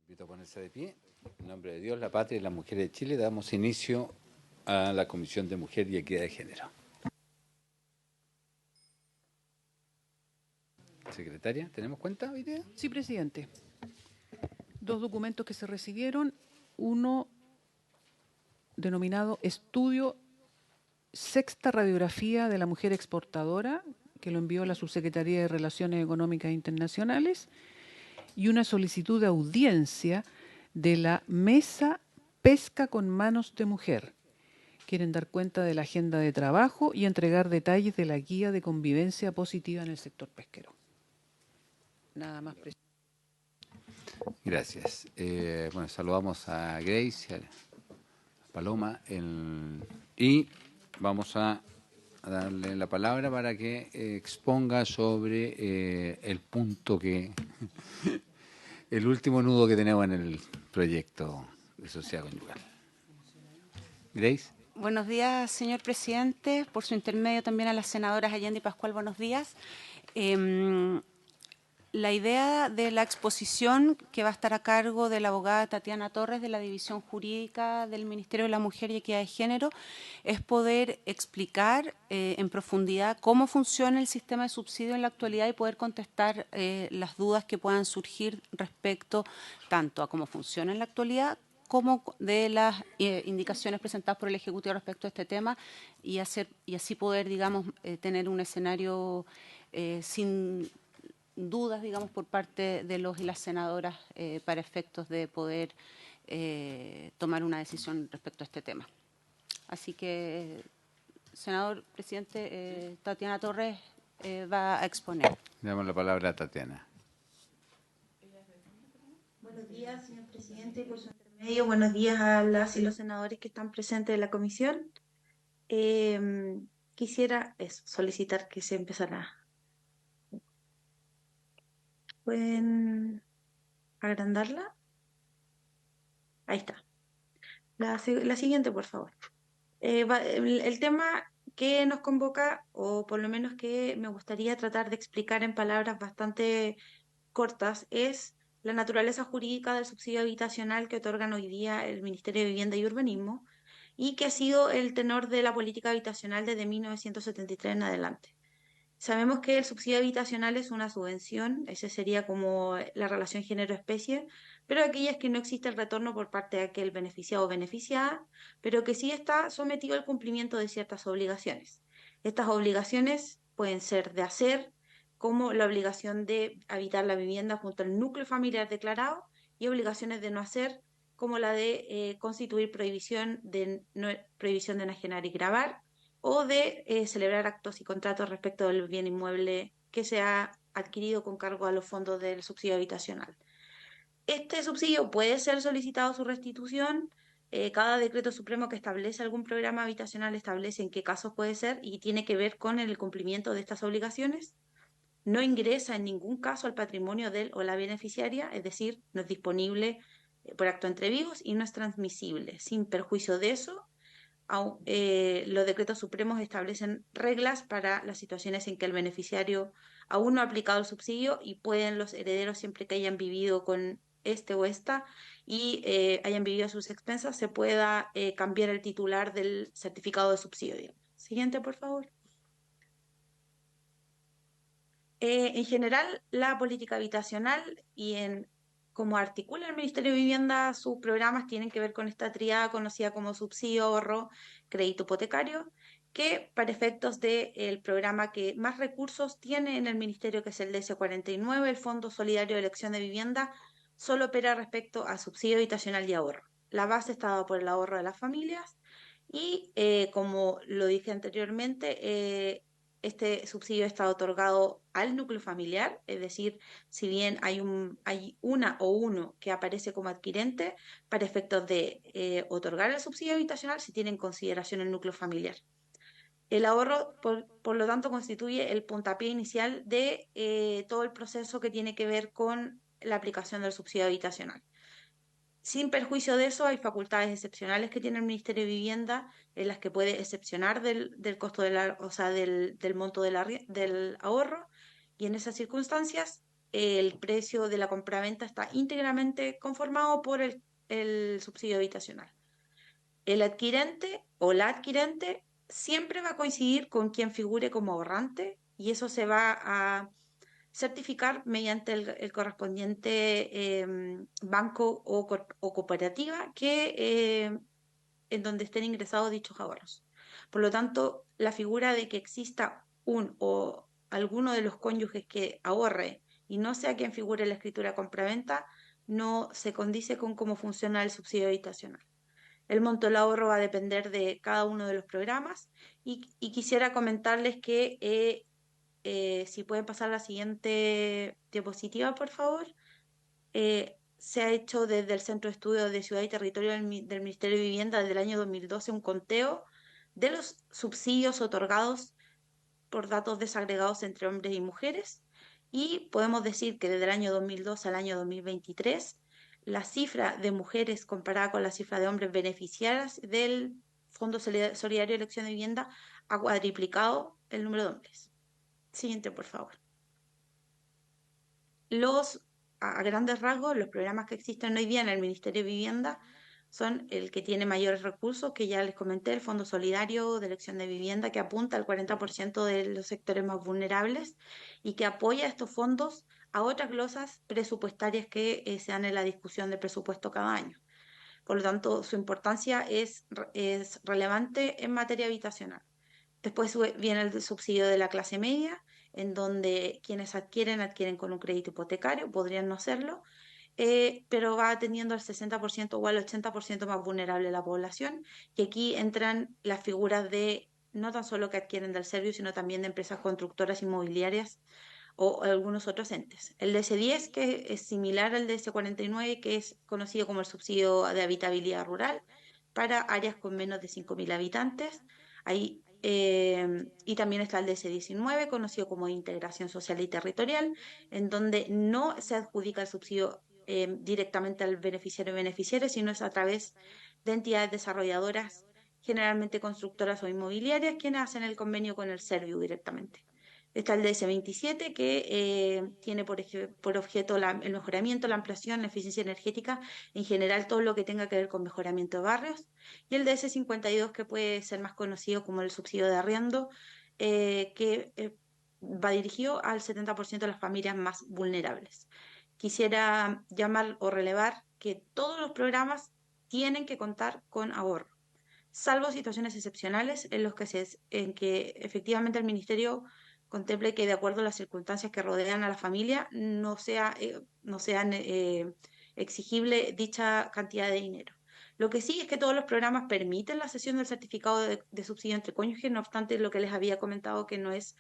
Invito a ponerse de pie. En nombre de Dios, la patria y las mujeres de Chile, damos inicio a la Comisión de Mujer y Equidad de Género. Secretaria, ¿tenemos cuenta hoy día? Sí, presidente. 2 documentos que se recibieron, uno denominado Estudio Sexta Radiografía de la Mujer Exportadora, que lo envió la Subsecretaría de Relaciones Económicas Internacionales, y una solicitud de audiencia de la Mesa Pesca con Manos de Mujer. Quieren dar cuenta de la agenda de trabajo y entregar detalles de la guía de convivencia positiva en el sector pesquero. Nada más, presidente. Gracias. Bueno, saludamos a Grace y a Paloma y vamos a darle la palabra para que exponga sobre el punto que el último nudo que tenemos en el proyecto de sociedad conyugal. Grace. Buenos días, señor presidente. Por su intermedio también a las senadoras Allende y Pascual, buenos días. La idea de la exposición que va a estar a cargo de la abogada Tatiana Torres de la División Jurídica del Ministerio de la Mujer y Equidad de Género es poder explicar en profundidad cómo funciona el sistema de subsidio en la actualidad y poder contestar las dudas que puedan surgir respecto tanto a cómo funciona en la actualidad como de las indicaciones presentadas por el Ejecutivo respecto a este tema y así poder, digamos, tener un escenario sin dudas, digamos, por parte de los y las senadoras para efectos de poder tomar una decisión respecto a este tema. Así que, senador presidente, Tatiana Torres va a exponer. Le damos la palabra a Tatiana. Buenos días, señor presidente, por su intermedio. Buenos días a las y los senadores que están presentes en la comisión. Quisiera solicitar que se empezara. ¿Pueden agrandarla? Ahí está. La siguiente, por favor. El tema que nos convoca, o por lo menos que me gustaría tratar de explicar en palabras bastante cortas, es la naturaleza jurídica del subsidio habitacional que otorgan hoy día el Ministerio de Vivienda y Urbanismo y que ha sido el tenor de la política habitacional desde 1973 en adelante. Sabemos que el subsidio habitacional es una subvención, esa sería como la relación género-especie, pero aquellas que no existe el retorno por parte de aquel beneficiado o beneficiada, pero que sí está sometido al cumplimiento de ciertas obligaciones. Estas obligaciones pueden ser de hacer, como la obligación de habitar la vivienda junto al núcleo familiar declarado, y obligaciones de no hacer, como la de constituir prohibición de enajenar y gravar, o de celebrar actos y contratos respecto del bien inmueble que se ha adquirido con cargo a los fondos del subsidio habitacional. Este subsidio puede ser solicitado su restitución. Cada decreto supremo que establece algún programa habitacional establece en qué casos puede ser y tiene que ver con el cumplimiento de estas obligaciones. No ingresa en ningún caso al patrimonio del o la beneficiaria, es decir, no es disponible por acto entre vivos y no es transmisible. Sin perjuicio de eso, los decretos supremos establecen reglas para las situaciones en que el beneficiario aún no ha aplicado el subsidio y pueden los herederos, siempre que hayan vivido con este o esta y hayan vivido a sus expensas, se pueda cambiar el titular del certificado de subsidio. Siguiente, por favor. En general, la política habitacional y como articula el Ministerio de Vivienda, sus programas tienen que ver con esta tríada conocida como subsidio, ahorro, crédito hipotecario, que para efectos del programa que más recursos tiene en el Ministerio, que es el DS49, el Fondo Solidario de Elección de Vivienda, solo opera respecto a subsidio habitacional y ahorro. La base está dada por el ahorro de las familias y, como lo dije anteriormente, este subsidio está otorgado al núcleo familiar, es decir, si bien hay una o uno que aparece como adquirente, para efectos de otorgar el subsidio habitacional se tiene en consideración el núcleo familiar. El ahorro, por lo tanto, constituye el puntapié inicial de todo el proceso que tiene que ver con la aplicación del subsidio habitacional. Sin perjuicio de eso, hay facultades excepcionales que tiene el Ministerio de Vivienda en las que puede excepcionar del costo del monto del ahorro, y en esas circunstancias el precio de la compraventa está íntegramente conformado por el subsidio habitacional. El adquirente o la adquirente siempre va a coincidir con quien figure como ahorrante y eso se va a certificar mediante el correspondiente banco o cooperativa en donde estén ingresados dichos ahorros. Por lo tanto, la figura de que exista un o alguno de los cónyuges que ahorre y no sea quien figure en la escritura compraventa no se condice con cómo funciona el subsidio habitacional. El monto del ahorro va a depender de cada uno de los programas y quisiera comentarles que si pueden pasar la siguiente diapositiva, por favor. Se ha hecho desde el Centro de Estudios de Ciudad y Territorio del Ministerio de Vivienda desde el año 2012 un conteo de los subsidios otorgados por datos desagregados entre hombres y mujeres y podemos decir que desde el año 2002 al año 2023 la cifra de mujeres comparada con la cifra de hombres beneficiarias del Fondo Solidario de Elección de Vivienda ha cuadriplicado el número de hombres. Siguiente, por favor. A grandes rasgos, los programas que existen hoy día en el Ministerio de Vivienda son el que tiene mayores recursos, que ya les comenté, el Fondo Solidario de Elección de Vivienda, que apunta al 40% de los sectores más vulnerables y que apoya estos fondos a otras glosas presupuestarias que se dan en la discusión de presupuesto cada año. Por lo tanto, su importancia es relevante en materia habitacional. Después viene el subsidio de la clase media, en donde quienes adquieren con un crédito hipotecario, podrían no hacerlo, pero va atendiendo al 60% o al 80% más vulnerable de la población, y aquí entran las figuras de no tan solo que adquieren del servicio, sino también de empresas constructoras inmobiliarias o algunos otros entes. El DS10, que es similar al DS49, que es conocido como el subsidio de habitabilidad rural para áreas con menos de 5.000 habitantes. Y también está el DS19, conocido como integración social y territorial, en donde no se adjudica el subsidio directamente al beneficiario o beneficiaria, sino es a través de entidades desarrolladoras, generalmente constructoras o inmobiliarias, quienes hacen el convenio con el Serviu directamente. Está el DS27, que tiene por objeto el mejoramiento, la ampliación, la eficiencia energética, en general todo lo que tenga que ver con mejoramiento de barrios. Y el DS52, que puede ser más conocido como el subsidio de arriendo, que va dirigido al 70% de las familias más vulnerables. Quisiera llamar o relevar que todos los programas tienen que contar con ahorro, salvo situaciones excepcionales en que efectivamente el Ministerio contemple que de acuerdo a las circunstancias que rodean a la familia no sean exigible dicha cantidad de dinero. Lo que sí es que todos los programas permiten la cesión del certificado de subsidio entre cónyuges, no obstante lo que les había comentado que no es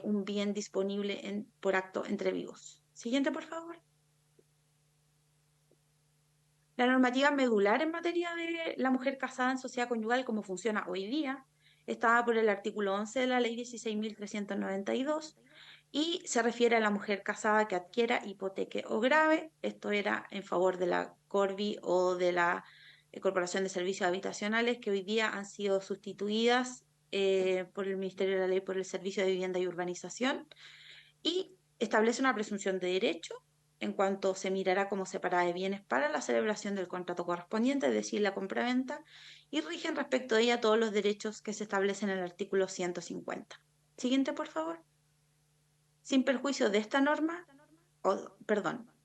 un bien disponible por acto entre vivos. Siguiente, por favor. La normativa medular en materia de la mujer casada en sociedad conyugal, como funciona hoy día, está por el artículo 11 de la Ley 16.392 y se refiere a la mujer casada que adquiera, hipoteque o grave. Esto era en favor de la Corvi o de la Corporación de Servicios Habitacionales, que hoy día han sido sustituidas por el Ministerio de la Ley por el Servicio de Vivienda y Urbanización, y establece una presunción de derecho en cuanto se mirará como separada de bienes para la celebración del contrato correspondiente, es decir, la compraventa, y rigen respecto de ella todos los derechos que se establecen en el artículo 150. Siguiente, por favor. Sin perjuicio de esta norma,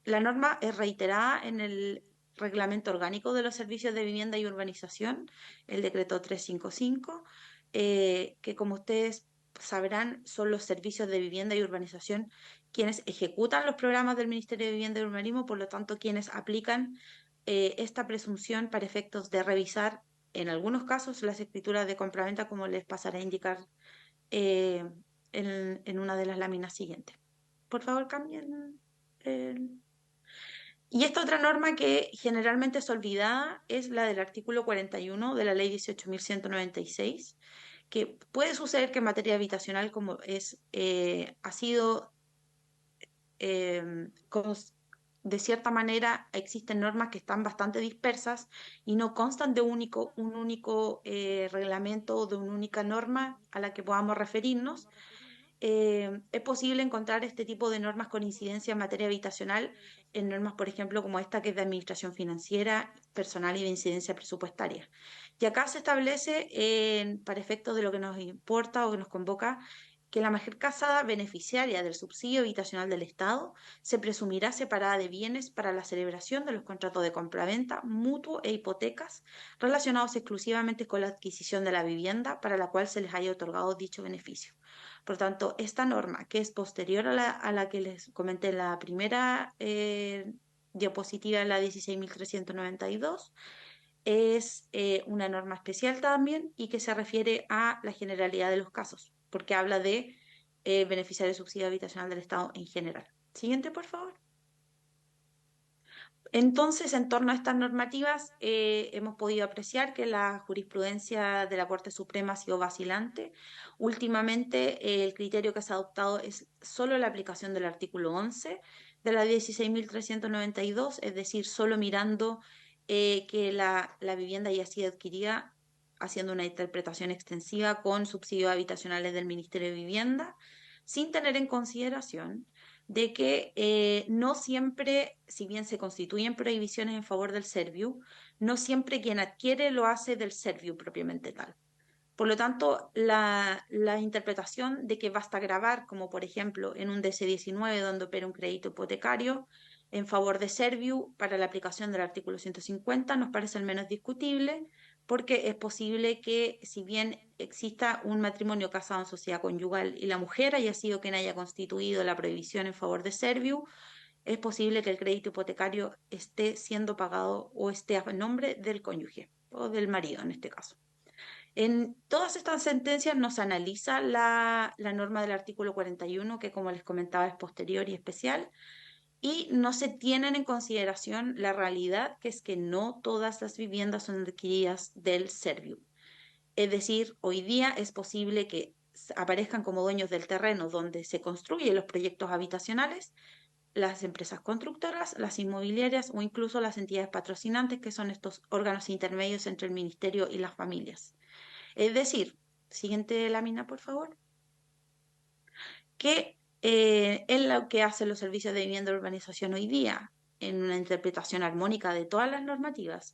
la norma es reiterada en el Reglamento Orgánico de los Servicios de Vivienda y Urbanización, el decreto 355, que como ustedes sabrán son los servicios de vivienda y urbanización quienes ejecutan los programas del Ministerio de Vivienda y Urbanismo, por lo tanto quienes aplican esta presunción para efectos de revisar en algunos casos las escrituras de compraventa, como les pasaré a indicar en una de las láminas siguientes. Por favor, cambien. Y esta otra norma que generalmente es olvidada es la del artículo 41 de la Ley 18.196, que puede suceder que en materia habitacional, como ha sido de cierta manera, existen normas que están bastante dispersas y no constan de un único reglamento o de una única norma a la que podamos referirnos. es posible encontrar este tipo de normas con incidencia en materia habitacional en normas, por ejemplo, como esta que es de administración financiera, personal y de incidencia presupuestaria. Y acá se establece, para efectos de lo que nos importa o que nos convoca, que la mujer casada beneficiaria del subsidio habitacional del Estado se presumirá separada de bienes para la celebración de los contratos de compraventa, mutuo e hipotecas relacionados exclusivamente con la adquisición de la vivienda para la cual se les haya otorgado dicho beneficio. Por tanto, esta norma, que es posterior a la que les comenté en la primera diapositiva, la 16.392, es una norma especial también y que se refiere a la generalidad de los casos, porque habla de beneficiar el subsidio habitacional del Estado en general. Siguiente, por favor. Entonces, en torno a estas normativas, hemos podido apreciar que la jurisprudencia de la Corte Suprema ha sido vacilante. Últimamente, el criterio que se ha adoptado es solo la aplicación del artículo 11 de la 16.392, es decir, solo mirando que la vivienda haya sido adquirida, haciendo una interpretación extensiva con subsidios habitacionales del Ministerio de Vivienda, sin tener en consideración de que no siempre, si bien se constituyen prohibiciones en favor del serviu, no siempre quien adquiere lo hace del serviu propiamente tal. Por lo tanto, la interpretación de que basta gravar, como por ejemplo en un DC-19 donde opera un crédito hipotecario en favor de Serviu para la aplicación del artículo 150, nos parece al menos discutible, porque es posible que si bien exista un matrimonio casado en sociedad conyugal y la mujer haya sido quien haya constituido la prohibición en favor de Serviu, es posible que el crédito hipotecario esté siendo pagado o esté a nombre del cónyuge o del marido en este caso. En todas estas sentencias nos analiza la norma del artículo 41, que como les comentaba es posterior y especial, y no se tienen en consideración la realidad, que es que no todas las viviendas son adquiridas del Serviu. Es decir, hoy día es posible que aparezcan como dueños del terreno donde se construyen los proyectos habitacionales las empresas constructoras, las inmobiliarias o incluso las entidades patrocinantes, que son estos órganos intermedios entre el ministerio y las familias. Es decir, siguiente lámina, por favor, que es lo que hacen los servicios de vivienda de urbanización hoy día, en una interpretación armónica de todas las normativas,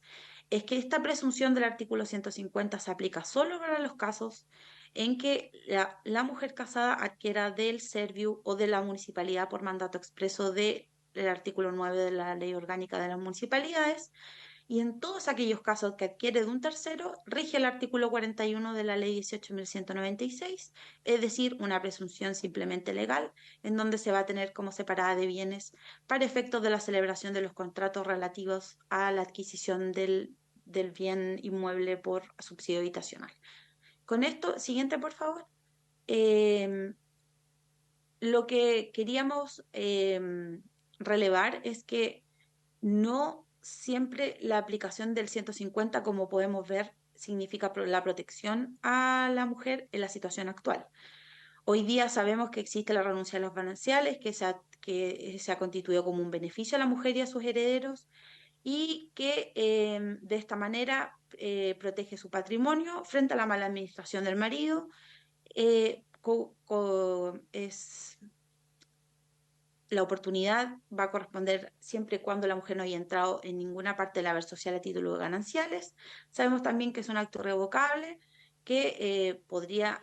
es que esta presunción del artículo 150 se aplica solo para los casos en que la mujer casada adquiera del Serviu o de la municipalidad por mandato expreso del artículo 9 de la Ley Orgánica de las Municipalidades, y en todos aquellos casos que adquiere de un tercero, rige el artículo 41 de la Ley 18.196, es decir, una presunción simplemente legal, en donde se va a tener como separada de bienes para efectos de la celebración de los contratos relativos a la adquisición del bien inmueble por subsidio habitacional. Con esto, siguiente, por favor. Lo que queríamos relevar es que no siempre la aplicación del 150, como podemos ver, significa la protección a la mujer en la situación actual. Hoy día sabemos que existe la renuncia a los gananciales, que se ha constituido como un beneficio a la mujer y a sus herederos, y que de esta manera protege su patrimonio frente a la mala administración del marido. La oportunidad va a corresponder siempre y cuando la mujer no haya entrado en ninguna parte del haber social a título de gananciales. Sabemos también que es un acto irrevocable que podría,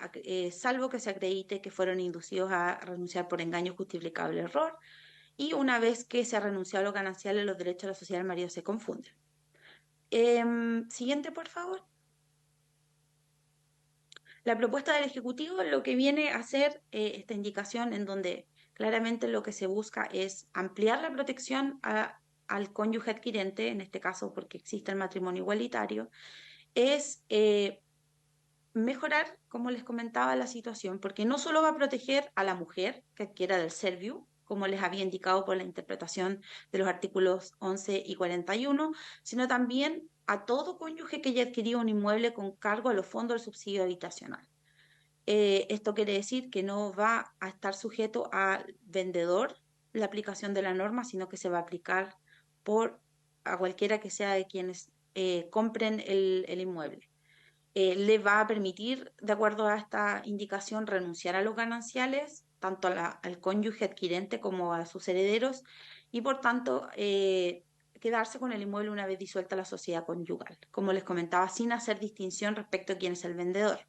salvo que se acredite que fueron inducidos a renunciar por engaño justificable error, y una vez que se ha renunciado a los gananciales, los derechos de la sociedad del marido se confunden. Siguiente, por favor. La propuesta del Ejecutivo lo que viene a hacer esta indicación en donde claramente lo que se busca es ampliar la protección al cónyuge adquirente, en este caso porque existe el matrimonio igualitario, es mejorar, como les comentaba, la situación, porque no solo va a proteger a la mujer que adquiera del Serviu, como les había indicado por la interpretación de los artículos 11 y 41, sino también a todo cónyuge que haya adquirido un inmueble con cargo a los fondos del subsidio habitacional. Esto quiere decir que no va a estar sujeto al vendedor la aplicación de la norma, sino que se va a aplicar a cualquiera que sea de quienes compren el inmueble. le va a permitir, de acuerdo a esta indicación, renunciar a los gananciales, tanto al cónyuge adquirente como a sus herederos, y por tanto quedarse con el inmueble una vez disuelta la sociedad conyugal, como les comentaba, sin hacer distinción respecto a quién es el vendedor.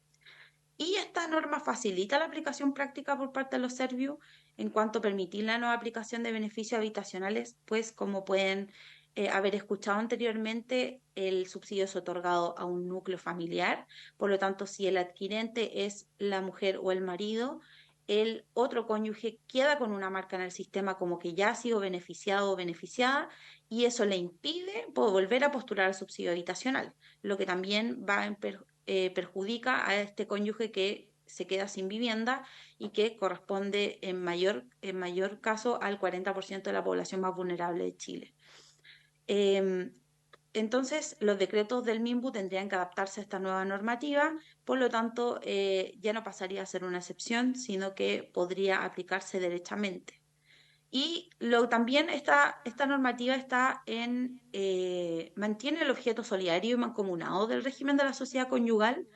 Y esta norma facilita la aplicación práctica por parte de los servicios en cuanto a permitir la nueva aplicación de beneficios habitacionales, pues como pueden haber escuchado anteriormente, el subsidio es otorgado a un núcleo familiar, por lo tanto, si el adquirente es la mujer o el marido, el otro cónyuge queda con una marca en el sistema como que ya ha sido beneficiado o beneficiada y eso le impide volver a postular al subsidio habitacional, lo que también va en perjudica a este cónyuge que se queda sin vivienda y que corresponde en mayor caso al 40% de la población más vulnerable de Chile. Entonces, los decretos del MIMBU tendrían que adaptarse a esta nueva normativa, por lo tanto, ya no pasaría a ser una excepción, sino que podría aplicarse derechamente. Y también esta normativa mantiene el objeto solidario y mancomunado del régimen de la sociedad conyugal,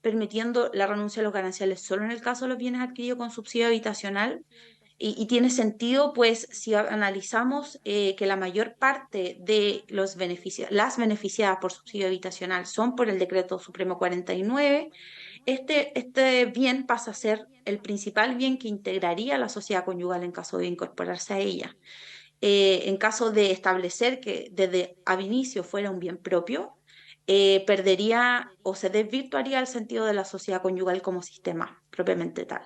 permitiendo la renuncia a los gananciales solo en el caso de los bienes adquiridos con subsidio habitacional. Y tiene sentido, pues, si analizamos que la mayor parte de las beneficiadas por subsidio habitacional son por el Decreto Supremo 49, este bien pasa a ser el principal bien que integraría la sociedad conyugal en caso de incorporarse a ella. En caso de establecer que desde ab inicio fuera un bien propio, perdería o se desvirtuaría el sentido de la sociedad conyugal como sistema propiamente tal.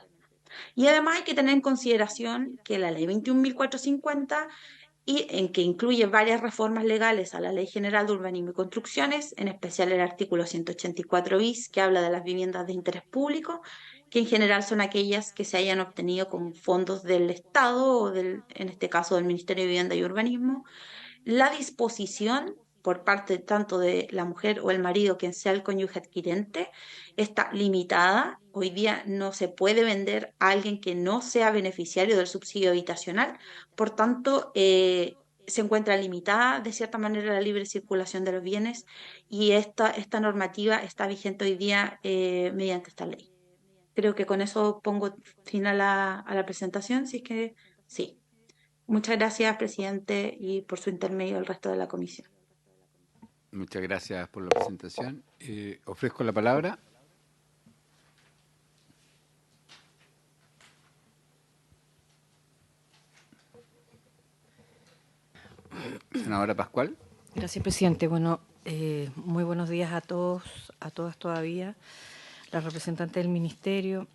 Y además hay que tener en consideración que la ley 21.450 y en que incluye varias reformas legales a la Ley General de Urbanismo y Construcciones, en especial el artículo 184 bis, que habla de las viviendas de interés público, que en general son aquellas que se hayan obtenido con fondos del Estado o en este caso del Ministerio de Vivienda y Urbanismo. La disposición por parte tanto de la mujer o el marido, quien sea el cónyuge adquirente, está limitada. Hoy día no se puede vender a alguien que no sea beneficiario del subsidio habitacional, por tanto, se encuentra limitada de cierta manera la libre circulación de los bienes y esta normativa está vigente hoy día mediante esta ley. Creo que con eso pongo fin a la presentación, si es que sí. Muchas gracias, presidente, y por su intermedio al resto de la comisión. Muchas gracias por la presentación. Ofrezco la palabra. Senadora Pascual. Gracias, presidente. Bueno, muy buenos días a todos, a todas todavía, las representantes del Ministerio,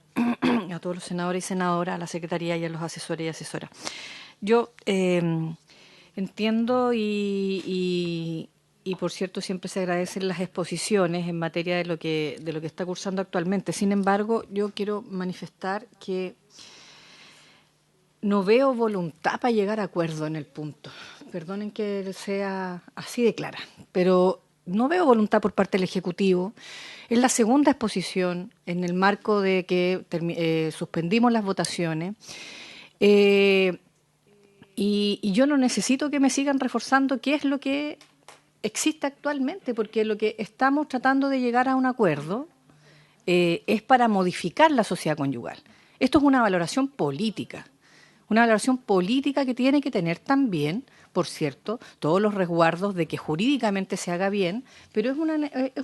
a todos los senadores y senadoras, a la Secretaría y a los asesores y asesoras. Yo entiendo y por cierto siempre se agradecen las exposiciones en materia de lo que está cursando actualmente. Sin embargo, yo quiero manifestar que no veo voluntad para llegar a acuerdo en el punto. Perdonen que sea así de clara, pero no veo voluntad por parte del Ejecutivo. Es la segunda exposición en el marco de que suspendimos las votaciones. Y yo no necesito que me sigan reforzando qué es lo que existe actualmente, porque lo que estamos tratando de llegar a un acuerdo es para modificar la sociedad conyugal. Esto es una valoración política que tiene que tener también, por cierto, todos los resguardos de que jurídicamente se haga bien, pero es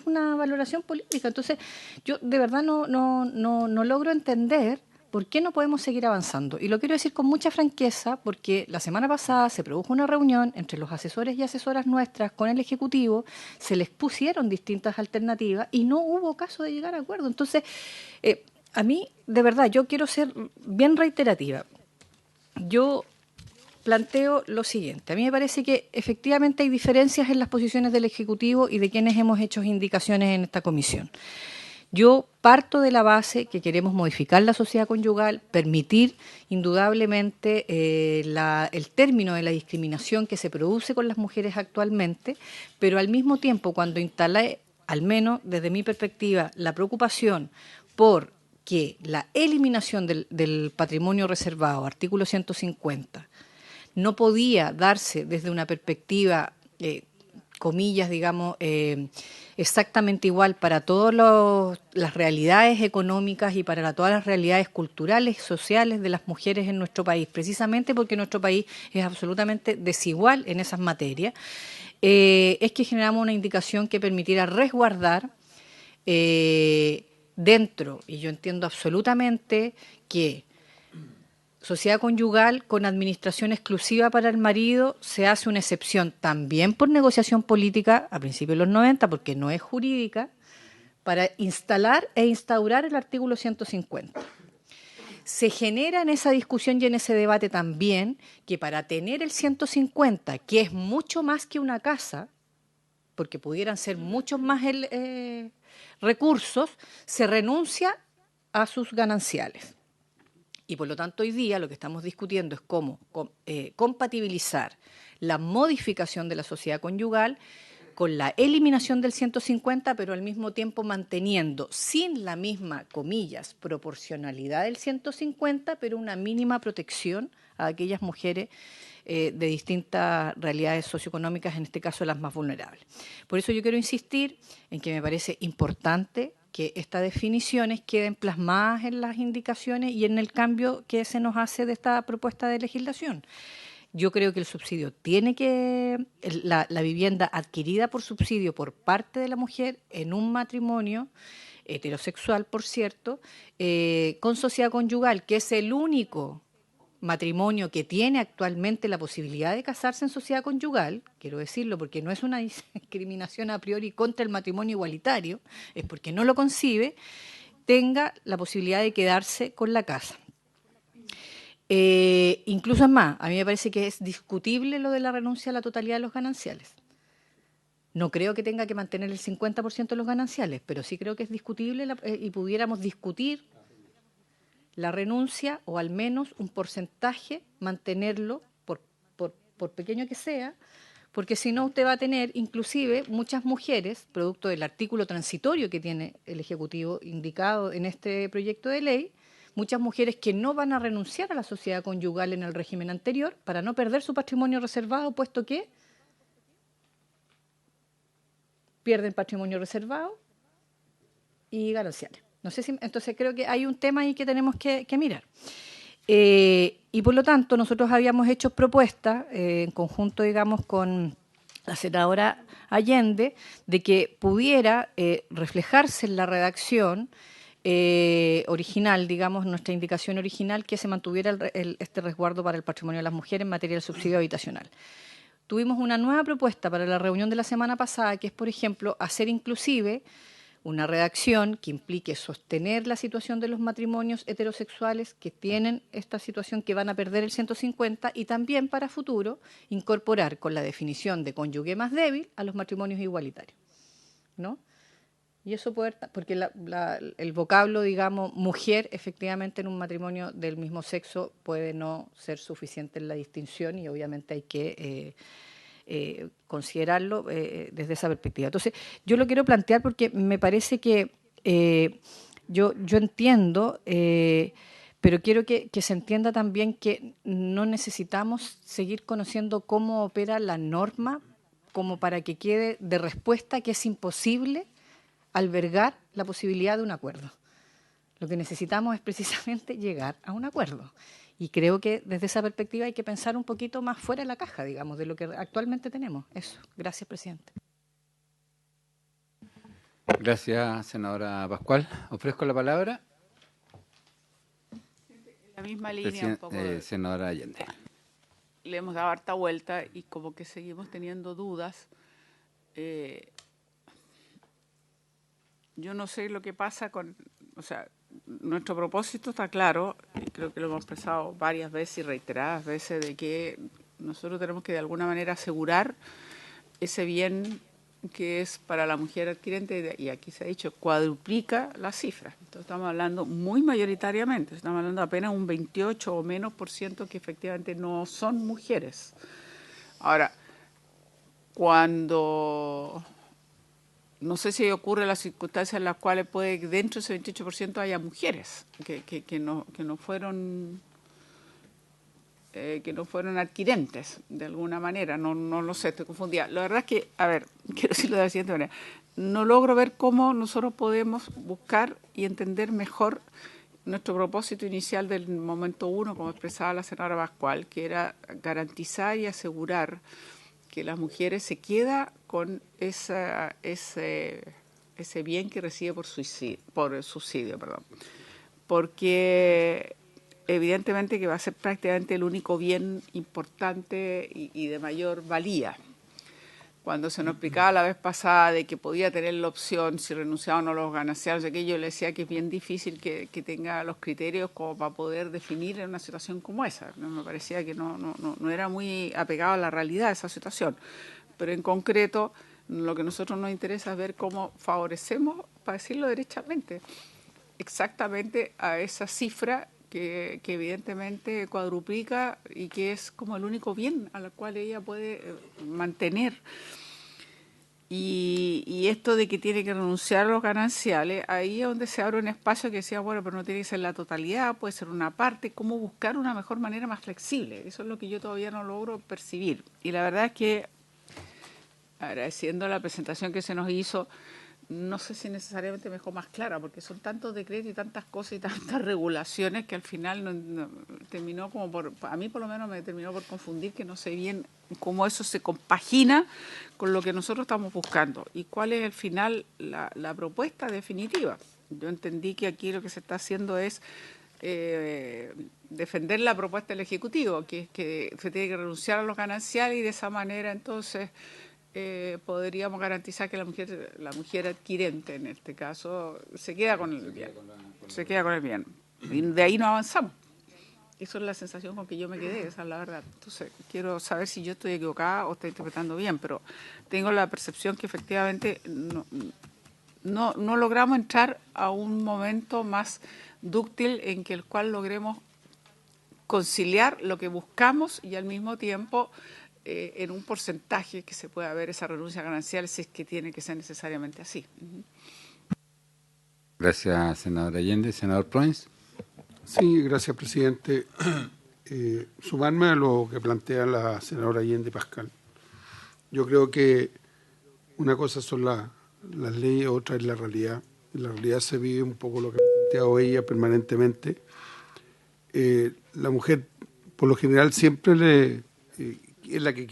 una valoración política. Entonces, yo de verdad no logro entender por qué no podemos seguir avanzando. Y lo quiero decir con mucha franqueza, porque la semana pasada se produjo una reunión entre los asesores y asesoras nuestras con el Ejecutivo, se les pusieron distintas alternativas y no hubo caso de llegar a acuerdo. Entonces, a mí, de verdad, yo quiero ser bien reiterativa. Yo planteo lo siguiente. A mí me parece que efectivamente hay diferencias en las posiciones del Ejecutivo y de quienes hemos hecho indicaciones en esta comisión. Yo parto de la base que queremos modificar la sociedad conyugal, permitir indudablemente el término de la discriminación que se produce con las mujeres actualmente, pero al mismo tiempo cuando instalé, al menos desde mi perspectiva, la preocupación por que la eliminación del patrimonio reservado, artículo 150, no podía darse desde una perspectiva comillas, digamos, exactamente igual para todas las realidades económicas y para todas las realidades culturales y sociales de las mujeres en nuestro país, precisamente porque nuestro país es absolutamente desigual en esas materias, es que generamos una indicación que permitiera resguardar dentro, y yo entiendo absolutamente que sociedad conyugal con administración exclusiva para el marido se hace una excepción también por negociación política a principios de los 90, porque no es jurídica, para instalar e instaurar el artículo 150. Se genera en esa discusión y en ese debate también que para tener el 150, que es mucho más que una casa, porque pudieran ser muchos más recursos, se renuncia a sus gananciales. Y por lo tanto hoy día lo que estamos discutiendo es cómo compatibilizar la modificación de la sociedad conyugal con la eliminación del 150, pero al mismo tiempo manteniendo, sin la misma, comillas, proporcionalidad del 150, pero una mínima protección a aquellas mujeres de distintas realidades socioeconómicas, en este caso las más vulnerables. Por eso yo quiero insistir en que me parece importante que estas definiciones queden plasmadas en las indicaciones y en el cambio que se nos hace de esta propuesta de legislación. Yo creo que el subsidio tiene que, la vivienda adquirida por subsidio por parte de la mujer en un matrimonio heterosexual, por cierto, con sociedad conyugal, que es el único matrimonio que tiene actualmente la posibilidad de casarse en sociedad conyugal, quiero decirlo porque no es una discriminación a priori contra el matrimonio igualitario, es porque no lo concibe, tenga la posibilidad de quedarse con la casa. Incluso es más, a mí me parece que es discutible lo de la renuncia a la totalidad de los gananciales. No creo que tenga que mantener el 50% de los gananciales, pero sí creo que es discutible y pudiéramos discutir la renuncia o al menos un porcentaje, mantenerlo por pequeño que sea, porque si no usted va a tener inclusive muchas mujeres, producto del artículo transitorio que tiene el Ejecutivo indicado en este proyecto de ley, muchas mujeres que no van a renunciar a la sociedad conyugal en el régimen anterior para no perder su patrimonio reservado, puesto que pierden patrimonio reservado y gananciales. No sé si, entonces creo que hay un tema ahí que tenemos que mirar. Y por lo tanto, nosotros habíamos hecho propuestas en conjunto, digamos, con la senadora Allende, de que pudiera reflejarse en la redacción original, digamos, nuestra indicación original, que se mantuviera este resguardo para el patrimonio de las mujeres en materia del subsidio habitacional. Tuvimos una nueva propuesta para la reunión de la semana pasada, que es, por ejemplo, hacer inclusive una redacción que implique sostener la situación de los matrimonios heterosexuales que tienen esta situación, que van a perder el 150, y también para futuro incorporar con la definición de cónyuge más débil a los matrimonios igualitarios, ¿no? Y eso puede, porque el vocablo, digamos, mujer, efectivamente en un matrimonio del mismo sexo puede no ser suficiente en la distinción y obviamente hay que considerarlo desde esa perspectiva. Entonces, yo lo quiero plantear porque me parece que yo entiendo, pero quiero que se entienda también que no necesitamos seguir conociendo cómo opera la norma como para que quede de respuesta que es imposible albergar la posibilidad de un acuerdo. Lo que necesitamos es precisamente llegar a un acuerdo. Y creo que desde esa perspectiva hay que pensar un poquito más fuera de la caja, digamos, de lo que actualmente tenemos. Eso. Gracias, presidente. Gracias, senadora Pascual. Ofrezco la palabra. En la misma línea, un poco. Senadora Allende. Le hemos dado harta vuelta y como que seguimos teniendo dudas. Yo no sé lo que pasa con, o sea, nuestro propósito está claro, y creo que lo hemos expresado varias veces y reiteradas veces, de que nosotros tenemos que de alguna manera asegurar ese bien que es para la mujer adquirente, y aquí se ha dicho, cuadruplica las cifras. Entonces estamos hablando muy mayoritariamente, estamos hablando de apenas un 28 o menos % que efectivamente no son mujeres. Ahora, cuando no sé si ocurre las circunstancias en las cuales puede que dentro de ese 28% haya mujeres que no fueron que no fueron adquirentes, de alguna manera, no lo sé, estoy confundida. La verdad es que, a ver, quiero decirlo de la siguiente manera, no logro ver cómo nosotros podemos buscar y entender mejor nuestro propósito inicial del momento 1, como expresaba la senadora Pascual, que era garantizar y asegurar que las mujeres se quedan con ese bien que recibe por subsidio, porque evidentemente que va a ser prácticamente el único bien importante y de mayor valía. Cuando se nos explicaba la vez pasada de que podía tener la opción si renunciaba o no a los gananciales, yo le decía que es bien difícil que tenga los criterios como para poder definir en una situación como esa. Me parecía que no era muy apegado a la realidad de esa situación. Pero en concreto, lo que a nosotros nos interesa es ver cómo favorecemos, para decirlo derechamente, exactamente a esa cifra que evidentemente cuadruplica y que es como el único bien a la cual ella puede mantener. Y esto de que tiene que renunciar a los gananciales, ahí es donde se abre un espacio que decía, bueno, pero no tiene que ser la totalidad, puede ser una parte, cómo buscar una mejor manera más flexible. Eso es lo que yo todavía no logro percibir. Y la verdad es que, agradeciendo la presentación que se nos hizo, no sé si necesariamente mejor más clara, porque son tantos decretos y tantas cosas y tantas regulaciones que al final terminó como a mí por lo menos me terminó por confundir, que no sé bien cómo eso se compagina con lo que nosotros estamos buscando y cuál es al final la propuesta definitiva. Yo entendí que aquí lo que se está haciendo es defender la propuesta del Ejecutivo, que es que se tiene que renunciar a los gananciales y de esa manera entonces podríamos garantizar que la mujer adquirente, en este caso, se queda con el bien. Se queda con el bien. Y de ahí no avanzamos. Eso es la sensación con que yo me quedé, esa es la verdad. Entonces, quiero saber si yo estoy equivocada o estoy interpretando bien, pero tengo la percepción que efectivamente no logramos entrar a un momento más dúctil en que el cual logremos conciliar lo que buscamos y al mismo tiempo en un porcentaje que se pueda ver esa renuncia ganancial si es que tiene que ser necesariamente así. Gracias, senadora Allende. Senador Proens. Sí, gracias, presidente. Sumarme a lo que plantea la senadora Allende Pascal. Yo creo que una cosa son las leyes, otra es la realidad. En la realidad se vive un poco lo que ha planteado ella permanentemente. La mujer, por lo general, siempre es la que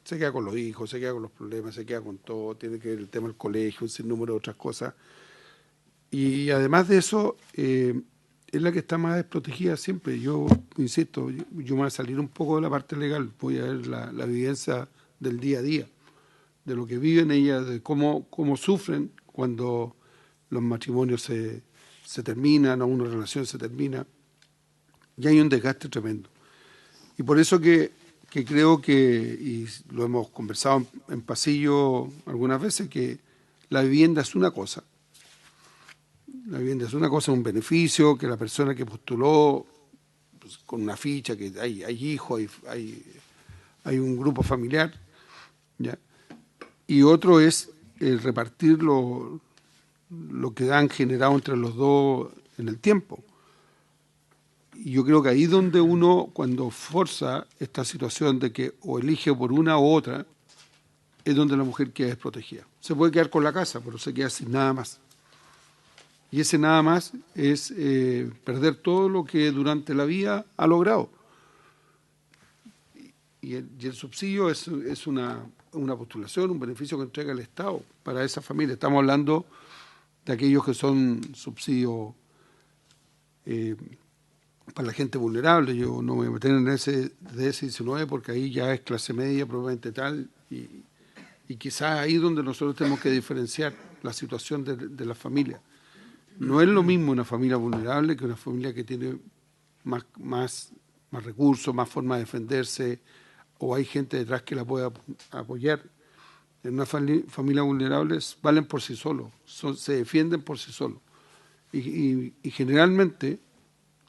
se queda con los hijos, se queda con los problemas, se queda con todo, tiene que ver el tema del colegio, un sinnúmero de otras cosas. Y además de eso, es la que está más desprotegida siempre. Yo insisto, yo me voy a salir un poco de la parte legal, voy a ver la evidencia del día a día, de lo que viven ellas, de cómo sufren cuando los matrimonios se terminan o una relación se termina. Y hay un desgaste tremendo. Y por eso que creo que, y lo hemos conversado en pasillo algunas veces, que la vivienda es una cosa. La vivienda es una cosa, un beneficio, que la persona que postuló pues, con una ficha, que hay hijos, hay un grupo familiar, ¿ya? Y otro es el repartir lo que han generado entre los dos en el tiempo. Y yo creo que ahí donde uno, cuando forza esta situación de que o elige por una u otra, es donde la mujer queda desprotegida. Se puede quedar con la casa, pero se queda sin nada más. Y ese nada más es perder todo lo que durante la vida ha logrado. Y el subsidio es una postulación, un beneficio que entrega el Estado para esa familia. Estamos hablando de aquellos que son subsidios para la gente vulnerable. Yo no me voy a meter en ese de ese 19 porque ahí ya es clase media probablemente tal y quizás ahí donde nosotros tenemos que diferenciar la situación de la familia. No es lo mismo una familia vulnerable que una familia que tiene más recursos, más forma de defenderse, o hay gente detrás que la pueda apoyar. En una familia vulnerable valen por sí solos, se defienden por sí solos. Y generalmente,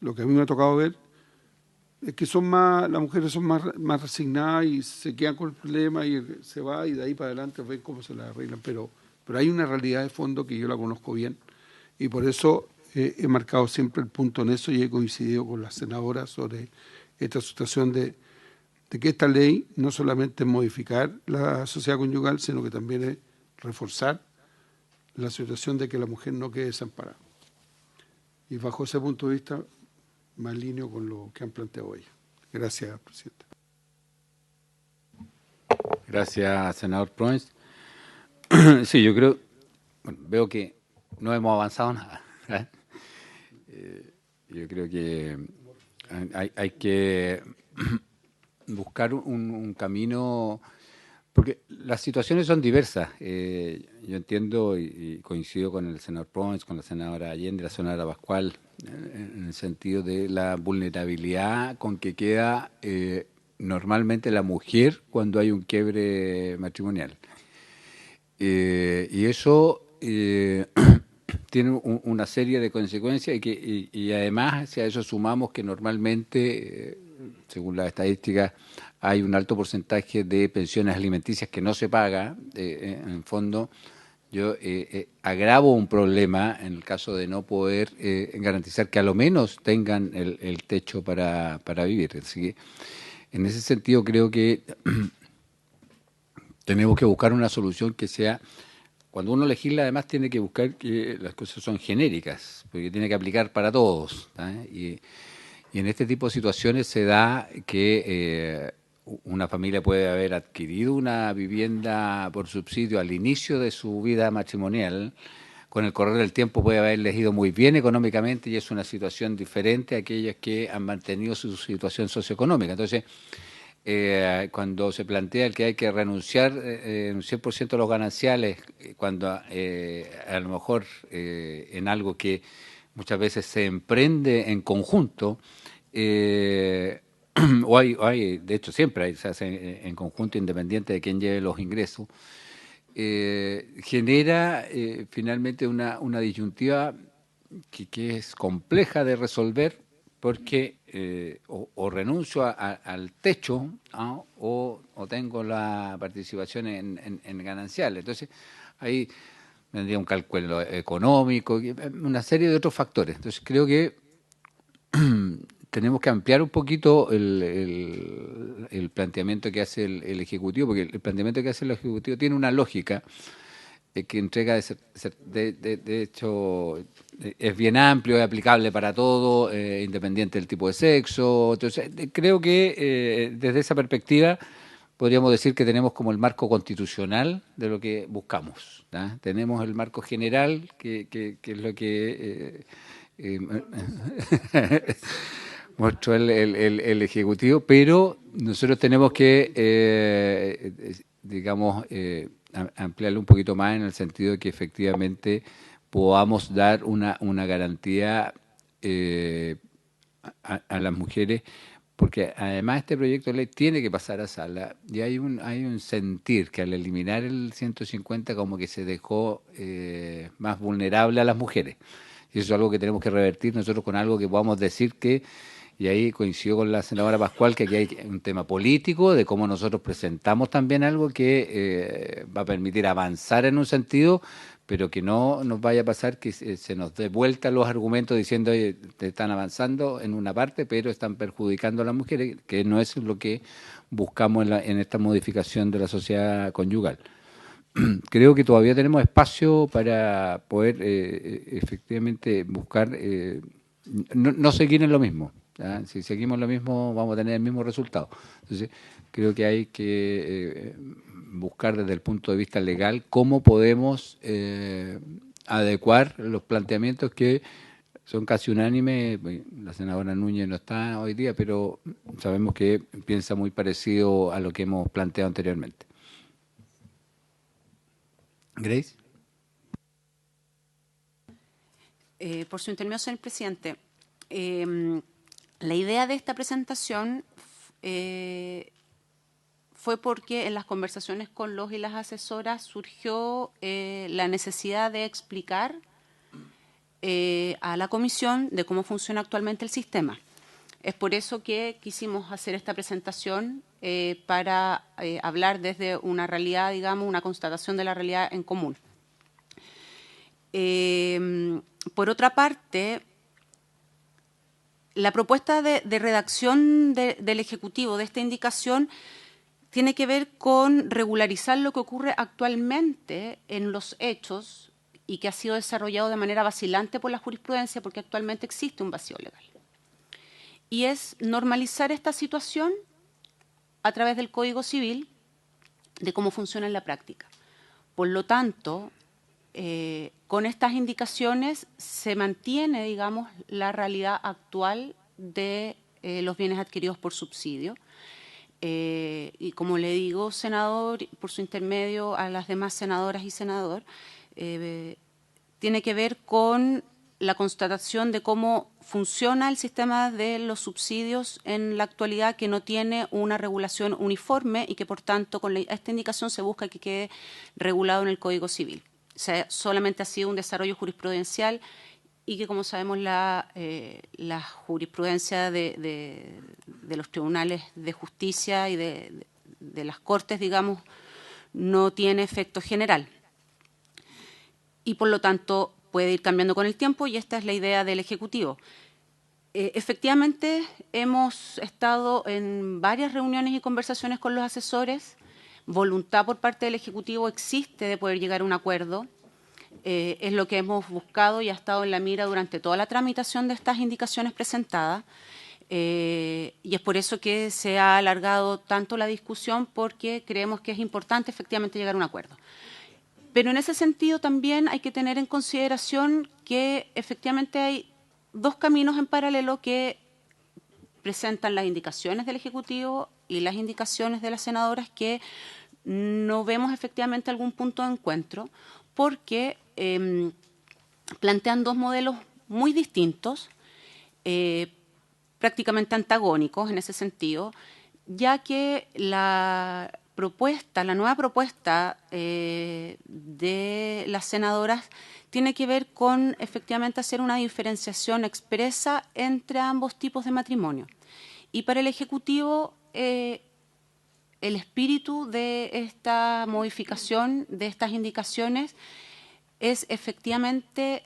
lo que a mí me ha tocado ver, es que las mujeres son más resignadas y se quedan con el problema y se va y de ahí para adelante ven cómo se la arreglan. Pero hay una realidad de fondo que yo la conozco bien y por eso he marcado siempre el punto en eso y he coincidido con la senadora sobre esta situación de que esta ley no solamente es modificar la sociedad conyugal, sino que también es reforzar la situación de que la mujer no quede desamparada. Y bajo ese punto de vista, me alineo con lo que han planteado hoy. Gracias, presidente. Gracias, senador Proens. Sí, yo creo, bueno, veo que no hemos avanzado nada. Yo creo que hay que buscar un camino, porque las situaciones son diversas. Yo entiendo y coincido con el senador Proens, con la senadora Allende, la senadora Pascual, en el sentido de la vulnerabilidad con que queda normalmente la mujer cuando hay un quiebre matrimonial. Y eso tiene una serie de consecuencias y además, si a eso sumamos que normalmente, según las estadísticas, hay un alto porcentaje de pensiones alimenticias que no se paga, en fondo, yo agravo un problema en el caso de no poder garantizar que a lo menos tengan el techo para vivir. Así que, en ese sentido, creo que tenemos que buscar una solución que sea, cuando uno legisla, además tiene que buscar que las cosas son genéricas, porque tiene que aplicar para todos. Y en este tipo de situaciones se da que una familia puede haber adquirido una vivienda por subsidio al inicio de su vida matrimonial, con el correr del tiempo puede haberles ido muy bien económicamente y es una situación diferente a aquellas que han mantenido su situación socioeconómica. Entonces, cuando se plantea el que hay que renunciar un 100% de los gananciales, cuando a lo mejor en algo que muchas veces se emprende en conjunto, o hay, de hecho siempre se hace en conjunto independiente de quién lleve los ingresos, genera finalmente una disyuntiva que es compleja de resolver, porque o renuncio al techo, ¿no? o tengo la participación en gananciales. Entonces, ahí vendría un cálculo económico, una serie de otros factores. Entonces, creo que tenemos que ampliar un poquito el planteamiento que hace el Ejecutivo, porque el planteamiento que hace el Ejecutivo tiene una lógica que entrega, de hecho, es bien amplio, es aplicable para todo, independiente del tipo de sexo. Entonces, creo que desde esa perspectiva podríamos decir que tenemos como el marco constitucional de lo que buscamos. Tenemos el marco general, que es lo que mostró el Ejecutivo, pero nosotros tenemos que, digamos, ampliarlo un poquito más en el sentido de que efectivamente podamos dar una garantía a las mujeres, porque además este proyecto de ley tiene que pasar a sala y hay un sentir que al eliminar el 150 como que se dejó más vulnerable a las mujeres. Y eso es algo que tenemos que revertir nosotros con algo que podamos decir que, y ahí coincido con la senadora Pascual, que aquí hay un tema político de cómo nosotros presentamos también algo que va a permitir avanzar en un sentido, pero que no nos vaya a pasar que se nos dé vuelta los argumentos diciendo oye, te están avanzando en una parte, pero están perjudicando a las mujeres, que no es lo que buscamos en esta modificación de la sociedad conyugal. Creo que todavía tenemos espacio para poder efectivamente buscar, no seguir en lo mismo. Si seguimos lo mismo, vamos a tener el mismo resultado. Entonces, creo que hay que buscar desde el punto de vista legal cómo podemos adecuar los planteamientos que son casi unánimes. La senadora Núñez no está hoy día, pero sabemos que piensa muy parecido a lo que hemos planteado anteriormente. Grace. Por su intermedio, señor presidente, la idea de esta presentación fue porque en las conversaciones con los y las asesoras surgió la necesidad de explicar a la comisión de cómo funciona actualmente el sistema. Es por eso que quisimos hacer esta presentación para hablar desde una realidad, digamos, una constatación de la realidad en común. Por otra parte, La propuesta de redacción del Ejecutivo de esta indicación tiene que ver con regularizar lo que ocurre actualmente en los hechos y que ha sido desarrollado de manera vacilante por la jurisprudencia, porque actualmente existe un vacío legal. Y es normalizar esta situación a través del Código Civil, de cómo funciona en la práctica. Por lo tanto, con estas indicaciones se mantiene, digamos, la realidad actual de los bienes adquiridos por subsidio. Y como le digo, senador, por su intermedio a las demás senadoras y senador, tiene que ver con la constatación de cómo funciona el sistema de los subsidios en la actualidad, que no tiene una regulación uniforme y que, por tanto, con esta indicación se busca que quede regulado en el Código Civil. O sea, solamente ha sido un desarrollo jurisprudencial y que, como sabemos, la jurisprudencia de los tribunales de justicia y de las Cortes, digamos, no tiene efecto general. Y, por lo tanto, puede ir cambiando con el tiempo, y esta es la idea del Ejecutivo. Efectivamente, hemos estado en varias reuniones y conversaciones con los asesores. Voluntad por parte del Ejecutivo existe de poder llegar a un acuerdo. Es lo que hemos buscado y ha estado en la mira durante toda la tramitación de estas indicaciones presentadas. Y es por eso que se ha alargado tanto la discusión, porque creemos que es importante efectivamente llegar a un acuerdo. Pero en ese sentido también hay que tener en consideración que efectivamente hay dos caminos en paralelo que presentan las indicaciones del Ejecutivo y las indicaciones de las senadoras, que no vemos efectivamente algún punto de encuentro, porque plantean dos modelos muy distintos, prácticamente antagónicos en ese sentido, ya que la nueva propuesta de las senadoras tiene que ver con efectivamente hacer una diferenciación expresa entre ambos tipos de matrimonio. Y para el Ejecutivo, el espíritu de esta modificación, de estas indicaciones, es efectivamente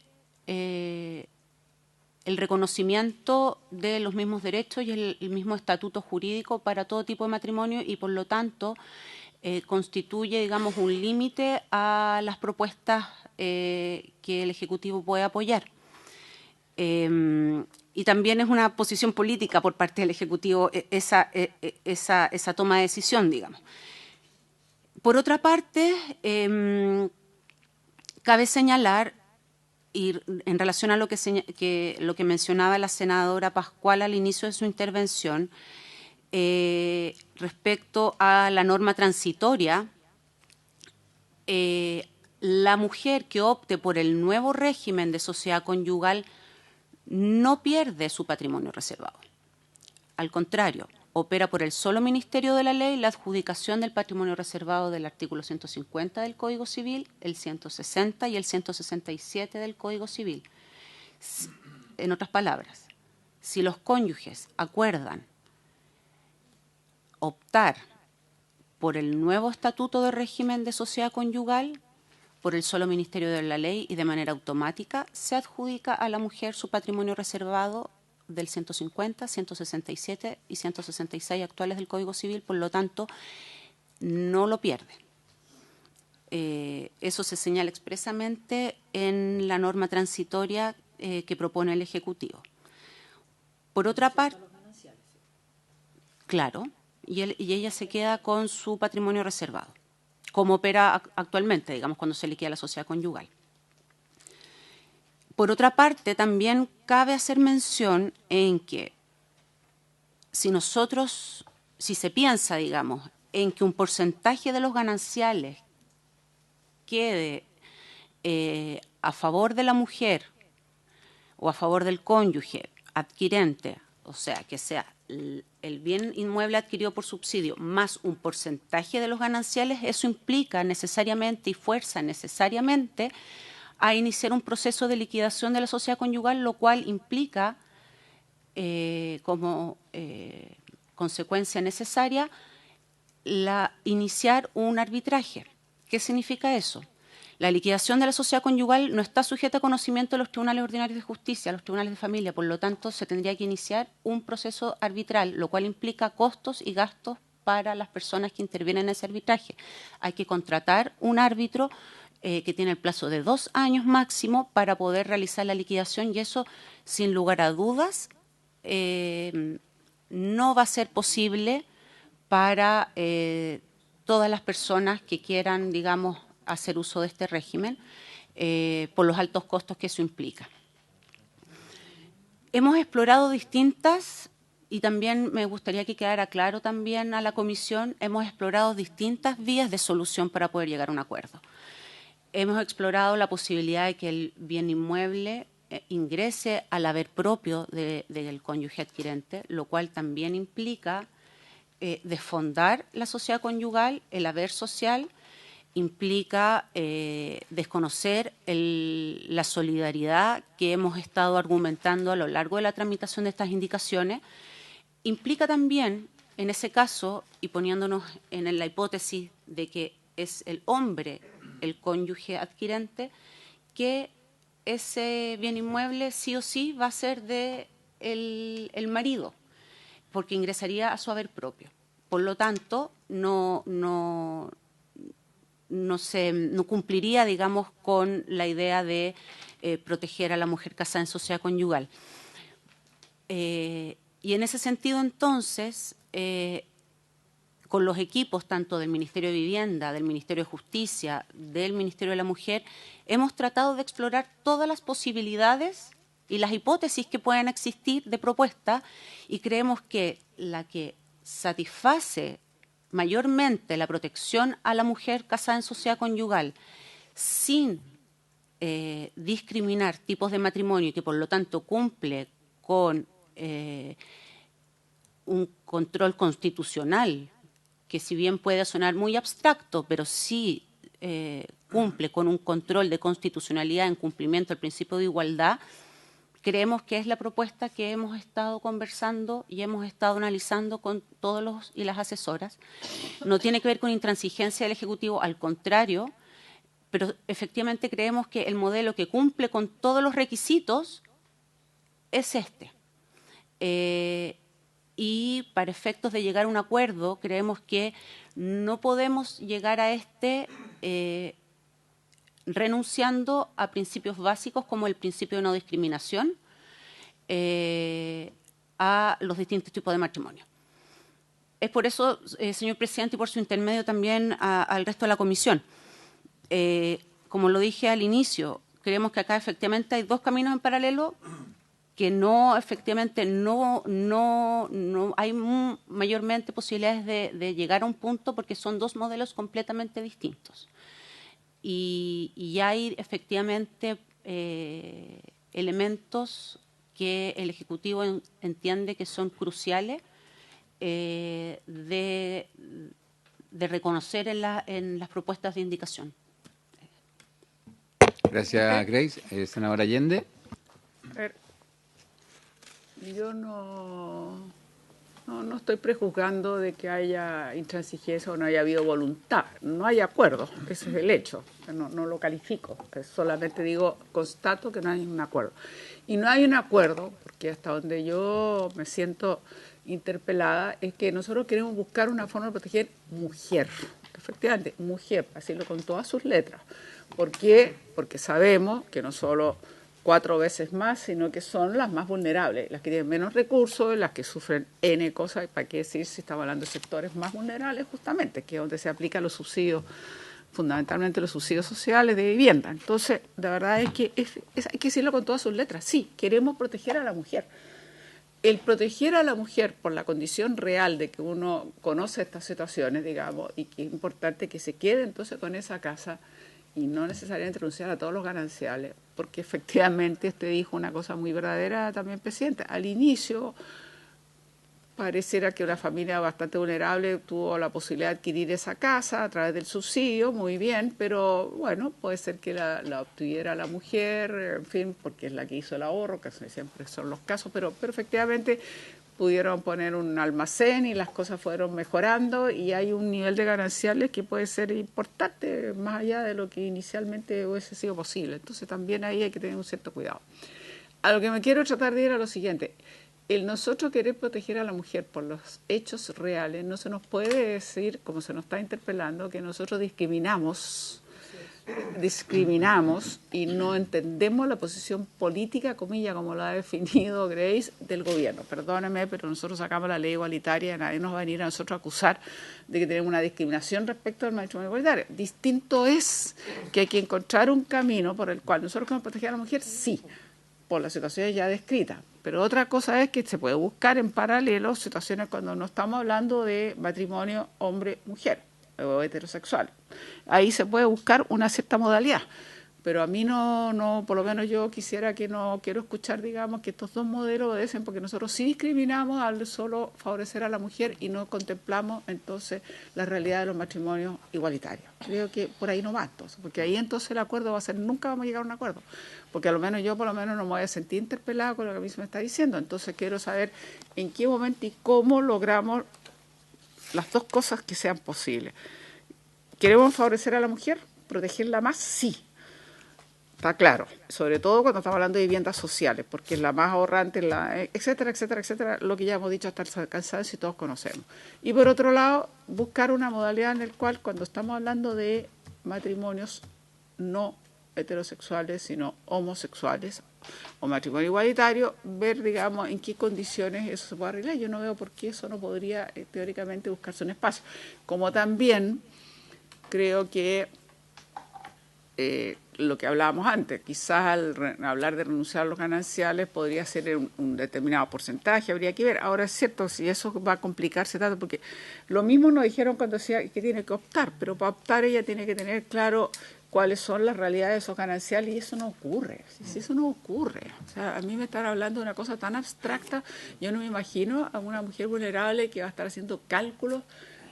el reconocimiento de los mismos derechos y el mismo estatuto jurídico para todo tipo de matrimonio, y por lo tanto constituye, digamos, un límite a las propuestas que el Ejecutivo puede apoyar. Y también es una posición política por parte del Ejecutivo esa toma de decisión, digamos. Por otra parte, cabe señalar, y en relación a lo que mencionaba la senadora Pascual al inicio de su intervención, respecto a la norma transitoria, la mujer que opte por el nuevo régimen de sociedad conyugal no pierde su patrimonio reservado. Al contrario, opera por el solo Ministerio de la Ley la adjudicación del patrimonio reservado del artículo 150 del Código Civil, el 160 y el 167 del Código Civil. En otras palabras, si los cónyuges acuerdan optar por el nuevo estatuto de régimen de sociedad conyugal, por el solo Ministerio de la Ley y de manera automática, se adjudica a la mujer su patrimonio reservado del 150, 167 y 166 actuales del Código Civil. Por lo tanto, no lo pierde. Eso se señala expresamente en la norma transitoria que propone el Ejecutivo. Por otra parte, claro, y ella se queda con su patrimonio reservado, como opera actualmente, digamos, cuando se liquida la sociedad conyugal. Por otra parte, también cabe hacer mención en que si se piensa, digamos, en que un porcentaje de los gananciales quede a favor de la mujer o a favor del cónyuge adquirente, o sea, que sea el bien inmueble adquirido por subsidio más un porcentaje de los gananciales, eso implica necesariamente y fuerza necesariamente a iniciar un proceso de liquidación de la sociedad conyugal, lo cual implica como consecuencia necesaria iniciar un arbitraje. ¿Qué significa eso? La liquidación de la sociedad conyugal no está sujeta a conocimiento de los tribunales ordinarios de justicia, los tribunales de familia, por lo tanto se tendría que iniciar un proceso arbitral, lo cual implica costos y gastos para las personas que intervienen en ese arbitraje. Hay que contratar un árbitro que tiene el plazo de 2 años máximo para poder realizar la liquidación, y eso, sin lugar a dudas, no va a ser posible para todas las personas que quieran, digamos, hacer uso de este régimen, por los altos costos que eso implica. Hemos explorado distintas, y también me gustaría que quedara claro también a la comisión, hemos explorado distintas vías de solución para poder llegar a un acuerdo. Hemos explorado la posibilidad de que el bien inmueble ingrese al haber propio del cónyuge adquirente, lo cual también implica desfondar la sociedad conyugal, el haber social, implica desconocer la solidaridad que hemos estado argumentando a lo largo de la tramitación de estas indicaciones. Implica también, en ese caso, y poniéndonos en la hipótesis de que es el hombre el cónyuge adquirente, que ese bien inmueble sí o sí va a ser de el marido, porque ingresaría a su haber propio. Por lo tanto, no cumpliría, digamos, con la idea de proteger a la mujer casada en sociedad conyugal. Y en ese sentido, entonces, con los equipos tanto del Ministerio de Vivienda, del Ministerio de Justicia, del Ministerio de la Mujer, hemos tratado de explorar todas las posibilidades y las hipótesis que puedan existir de propuesta, y creemos que la que satisface mayormente la protección a la mujer casada en sociedad conyugal sin discriminar tipos de matrimonio y que por lo tanto cumple con un control constitucional, que si bien puede sonar muy abstracto, pero sí cumple con un control de constitucionalidad en cumplimiento del principio de igualdad, creemos que es la propuesta que hemos estado conversando y hemos estado analizando con todos los y las asesoras. No tiene que ver con intransigencia del Ejecutivo, al contrario, pero efectivamente creemos que el modelo que cumple con todos los requisitos es este. Y para efectos de llegar a un acuerdo, creemos que no podemos llegar a este renunciando a principios básicos como el principio de no discriminación a los distintos tipos de matrimonio. Es por eso, señor presidente, y por su intermedio también al resto de la comisión. Como lo dije al inicio, creemos que acá efectivamente hay dos caminos en paralelo, que efectivamente no hay mayormente posibilidades de llegar a un punto porque son dos modelos completamente distintos. Y hay efectivamente elementos que el Ejecutivo entiende que son cruciales de reconocer en las propuestas de indicación. Gracias, Grace. Senadora Allende. Yo no estoy prejuzgando de que haya intransigencia o no haya habido voluntad. No hay acuerdo, ese es el hecho. No lo califico, solamente digo, constato que no hay un acuerdo. Y no hay un acuerdo, porque hasta donde yo me siento interpelada, es que nosotros queremos buscar una forma de proteger mujer. Efectivamente, mujer, para decirlo con todas sus letras. ¿Por qué? Porque sabemos que no solo 4 veces más, sino que son las más vulnerables, las que tienen menos recursos, las que sufren N cosas, y para qué decir si estamos hablando de sectores más vulnerables, justamente, que es donde se aplican los subsidios, fundamentalmente los subsidios sociales de vivienda. Entonces, la verdad es que hay que decirlo con todas sus letras. Sí, queremos proteger a la mujer. El proteger a la mujer por la condición real de que uno conoce estas situaciones, digamos, y que es importante que se quede entonces con esa casa y no necesariamente renunciar a todos los gananciales, porque efectivamente usted dijo una cosa muy verdadera también, presidente. Al inicio pareciera que una familia bastante vulnerable tuvo la posibilidad de adquirir esa casa a través del subsidio, muy bien, pero bueno, puede ser que la obtuviera la mujer, en fin, porque es la que hizo el ahorro, que siempre son los casos, pero efectivamente pudieron poner un almacén y las cosas fueron mejorando y hay un nivel de gananciales que puede ser importante más allá de lo que inicialmente hubiese sido posible. Entonces también ahí hay que tener un cierto cuidado. A lo que me quiero tratar de ir a lo siguiente. El nosotros querer proteger a la mujer por los hechos reales, no se nos puede decir, como se nos está interpelando, que nosotros discriminamos y no entendemos la posición política, comilla, como lo ha definido Grace, del gobierno. Perdóneme, pero nosotros sacamos la ley igualitaria, nadie nos va a venir a nosotros a acusar de que tenemos una discriminación respecto al matrimonio igualitario. Distinto es que hay que encontrar un camino por el cual nosotros queremos proteger a la mujer, sí, por las situaciones ya descritas. Pero otra cosa es que se puede buscar en paralelo situaciones cuando no estamos hablando de matrimonio hombre-mujer o heterosexual. Ahí se puede buscar una cierta modalidad, pero a mí no, por lo menos yo quiero escuchar, digamos, que estos dos modelos obedecen, porque nosotros sí discriminamos al solo favorecer a la mujer y no contemplamos entonces la realidad de los matrimonios igualitarios. Creo que por ahí no va entonces, porque ahí entonces el acuerdo va a ser, nunca vamos a llegar a un acuerdo, porque a lo menos yo por lo menos no me voy a sentir interpelada con lo que a mí se me está diciendo. Entonces quiero saber en qué momento y cómo logramos las dos cosas que sean posibles. ¿Queremos favorecer a la mujer? ¿Protegerla más? Sí. Está claro. Sobre todo cuando estamos hablando de viviendas sociales, porque es la más ahorrante, etcétera, etcétera, etcétera, lo que ya hemos dicho hasta el cansancio y todos conocemos. Y por otro lado, buscar una modalidad en la cual cuando estamos hablando de matrimonios no heterosexuales, sino homosexuales o matrimonio igualitario, ver, digamos, en qué condiciones eso se puede arreglar. Yo no veo por qué eso no podría teóricamente buscarse un espacio. Como también creo que lo que hablábamos antes, quizás al hablar de renunciar a los gananciales podría ser un determinado porcentaje, habría que ver. Ahora es cierto, si eso va a complicarse tanto, porque lo mismo nos dijeron cuando decía que tiene que optar, pero para optar ella tiene que tener claro cuáles son las realidades de esos gananciales, y eso no ocurre. Si eso no ocurre, o sea, a mí me están hablando de una cosa tan abstracta, yo no me imagino a una mujer vulnerable que va a estar haciendo cálculos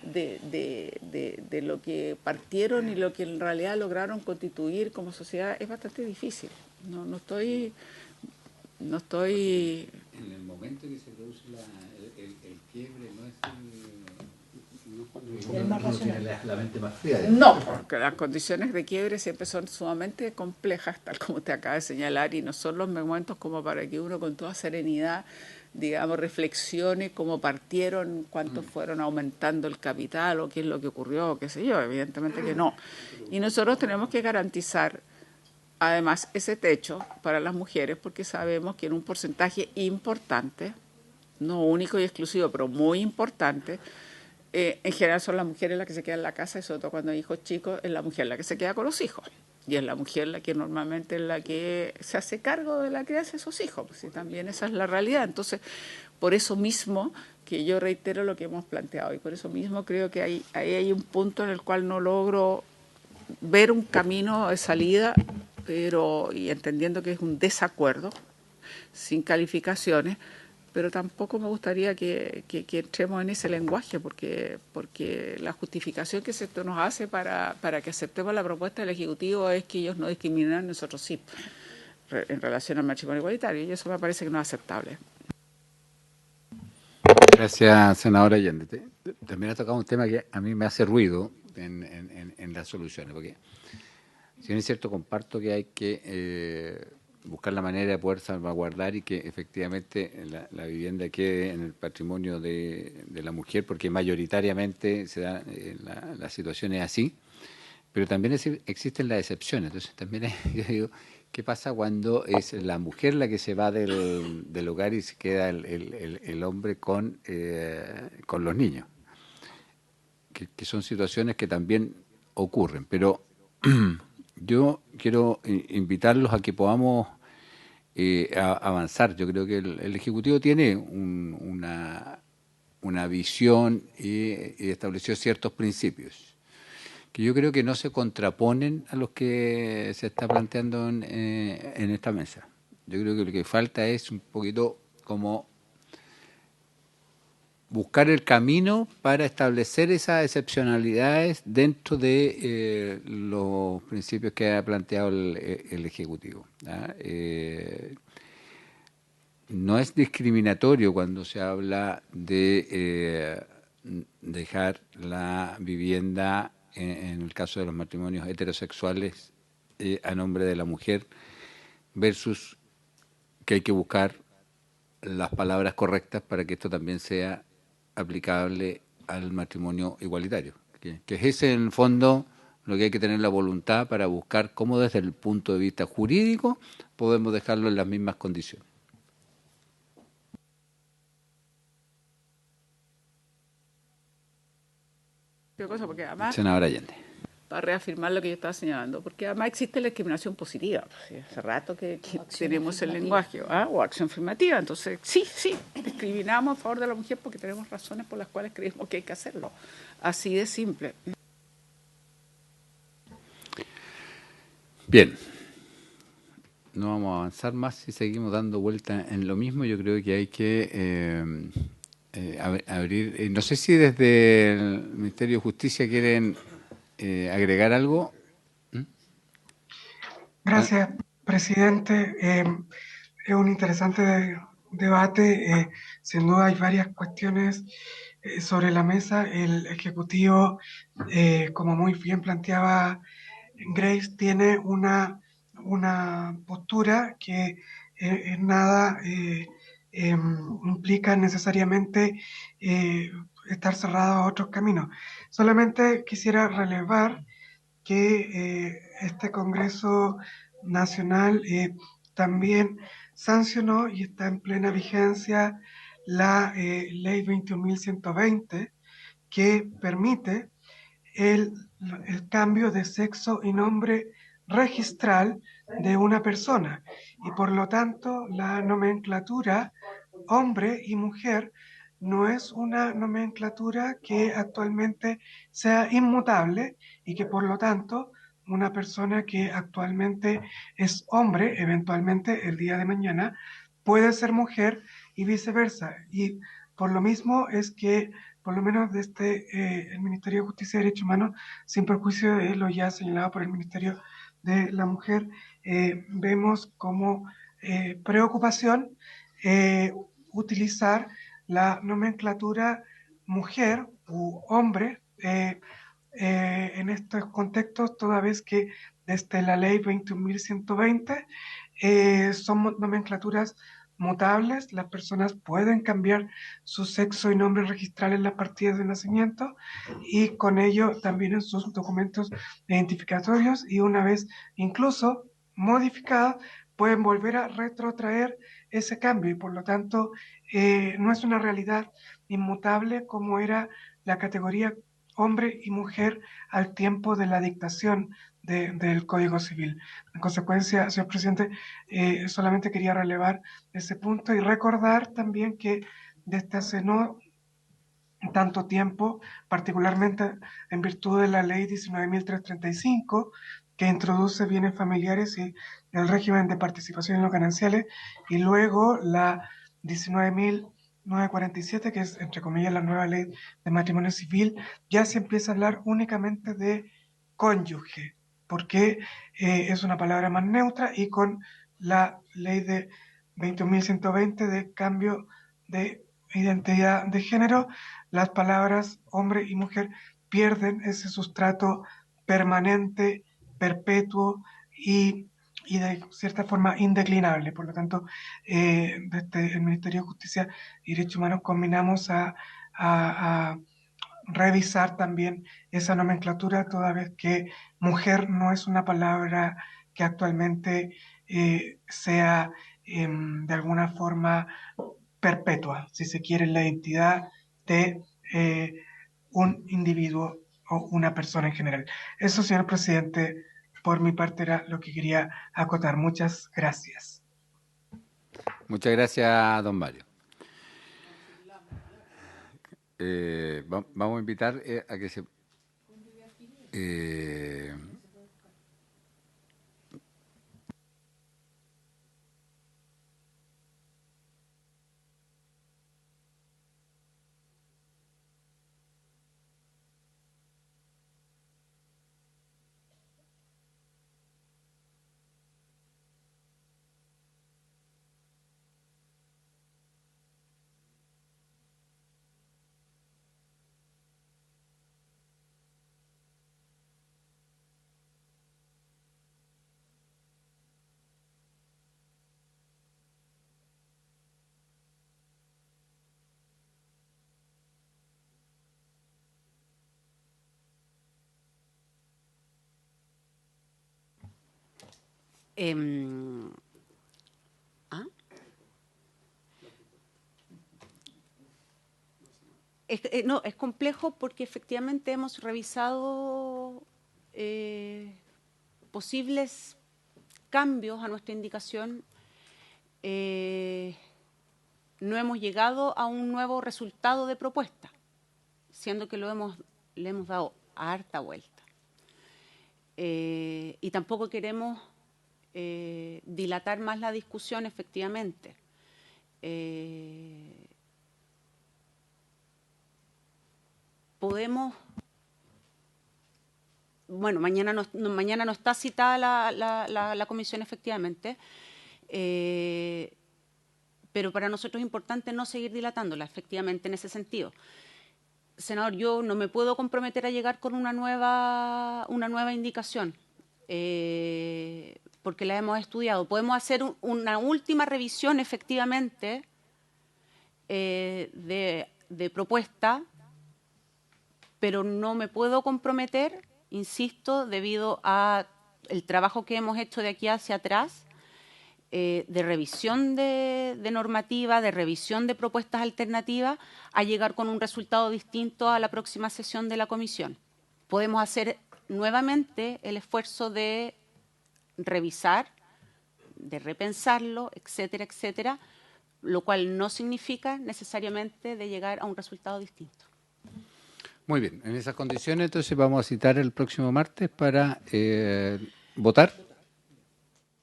de lo que partieron y lo que en realidad lograron constituir como sociedad. Es bastante difícil. No estoy... En el momento que se produce el quiebre, no es la mente más fría. No, porque las condiciones de quiebre siempre son sumamente complejas, tal como te acaba de señalar, y no son los momentos como para que uno con toda serenidad, digamos, reflexione cómo partieron, cuántos fueron aumentando el capital o qué es lo que ocurrió, qué sé yo. Evidentemente que no. Y nosotros tenemos que garantizar además ese techo para las mujeres, porque sabemos que en un porcentaje importante, no único y exclusivo, pero muy importante, en general son las mujeres las que se quedan en la casa, y sobre todo cuando hay hijos chicos, es la mujer la que se queda con los hijos. Y es la mujer la que normalmente es la que se hace cargo de la crianza de esos hijos, pues, y también esa es la realidad. Entonces, por eso mismo que yo reitero lo que hemos planteado, y por eso mismo creo que ahí hay un punto en el cual no logro ver un camino de salida, y entendiendo que es un desacuerdo, sin calificaciones, pero tampoco me gustaría que entremos en ese lenguaje, porque la justificación que se nos hace para que aceptemos la propuesta del Ejecutivo es que ellos no discriminan, nosotros sí, en relación al matrimonio igualitario, y eso me parece que no es aceptable. Gracias, senadora Allende. También ha tocado un tema que a mí me hace ruido en las soluciones, porque si bien es cierto, comparto que hay que buscar la manera de poder salvaguardar y que efectivamente la vivienda quede en el patrimonio de la mujer, porque mayoritariamente se da la situación es así, pero también existen las excepciones. Entonces también yo digo, ¿qué pasa cuando es la mujer la que se va del hogar y se queda el hombre con los niños? Que son situaciones que también ocurren, pero yo quiero invitarlos a que podamos avanzar. Yo creo que el Ejecutivo tiene una visión y estableció ciertos principios que yo creo que no se contraponen a los que se está planteando en esta mesa. Yo creo que lo que falta es un poquito como buscar el camino para establecer esas excepcionalidades dentro de los principios que ha planteado el Ejecutivo. no es discriminatorio cuando se habla de dejar la vivienda, en el caso de los matrimonios heterosexuales, a nombre de la mujer, versus que hay que buscar las palabras correctas para que esto también sea aplicable al matrimonio igualitario. Que es ese, en el fondo, lo que hay que tener la voluntad para buscar cómo desde el punto de vista jurídico podemos dejarlo en las mismas condiciones. Cosa, porque además, Senadora Allende. para reafirmar lo que yo estaba señalando, porque además existe la discriminación positiva. Pues, hace rato que tenemos el lenguaje, o acción afirmativa. Entonces, sí, discriminamos a favor de la mujer porque tenemos razones por las cuales creemos que hay que hacerlo. Así de simple. Bien. No vamos a avanzar más si seguimos dando vuelta en lo mismo. Yo creo que hay que abrir. No sé si desde el Ministerio de Justicia quieren agregar algo. Gracias, presidente. Es un interesante debate. Sin duda hay varias cuestiones sobre la mesa. El Ejecutivo, como muy bien planteaba Grace, tiene una postura que en nada implica necesariamente estar cerrado a otros caminos. Solamente quisiera relevar que este Congreso Nacional también sancionó y está en plena vigencia la Ley 21.120, que permite el, el cambio de sexo y nombre registral de una persona, y por lo tanto la nomenclatura hombre y mujer no es una nomenclatura que actualmente sea inmutable, y que por lo tanto una persona que actualmente es hombre, eventualmente el día de mañana puede ser mujer y viceversa. Y por lo mismo es que, por lo menos desde el Ministerio de Justicia y Derechos Humanos, sin perjuicio de lo ya señalado por el Ministerio de la Mujer, vemos como preocupación utilizar la nomenclatura mujer u hombre en estos contextos, toda vez que desde la ley 21.120 son nomenclaturas mutables. Las personas pueden cambiar su sexo y nombre registral en las partidas de nacimiento, y con ello también en sus documentos identificatorios, y una vez incluso modificadas pueden volver a retrotraer ese cambio, y por lo tanto no es una realidad inmutable como era la categoría hombre y mujer al tiempo de la dictación del Código Civil. En consecuencia, señor presidente, solamente quería relevar ese punto y recordar también que desde hace no tanto tiempo, particularmente en virtud de la ley 19.335, que introduce bienes familiares y el régimen de participación en los gananciales, y luego la 19.947, que es, entre comillas, la nueva ley de matrimonio civil, ya se empieza a hablar únicamente de cónyuge, porque es una palabra más neutra, y con la ley de 21.120 de cambio de identidad de género, las palabras hombre y mujer pierden ese sustrato permanente, perpetuo y de cierta forma indeclinable. Por lo tanto, desde el Ministerio de Justicia y Derechos Humanos combinamos a revisar también esa nomenclatura, toda vez que mujer no es una palabra que actualmente sea de alguna forma perpetua, si se quiere, la identidad de un individuo o una persona en general. Eso, señor presidente, por mi parte era lo que quería acotar. Muchas gracias. Muchas gracias, don Mario. Vamos a invitar a que se... ¿Ah? No, es complejo porque efectivamente hemos revisado posibles cambios a nuestra indicación. No hemos llegado a un nuevo resultado de propuesta, siendo que le hemos dado harta vuelta. Y tampoco queremos dilatar más la discusión, efectivamente. Podemos, bueno, mañana no está citada la comisión, efectivamente, pero para nosotros es importante no seguir dilatándola, efectivamente, en ese sentido. Senador, yo no me puedo comprometer a llegar con una nueva indicación, porque la hemos estudiado. Podemos hacer una última revisión, efectivamente, de propuesta, pero no me puedo comprometer, insisto, debido a el trabajo que hemos hecho de aquí hacia atrás, de revisión de normativa, de revisión de propuestas alternativas, a llegar con un resultado distinto a la próxima sesión de la comisión. Podemos hacer nuevamente el esfuerzo de revisar, de repensarlo, etcétera, etcétera, lo cual no significa necesariamente de llegar a un resultado distinto. Muy bien, en esas condiciones entonces vamos a citar el próximo martes para votar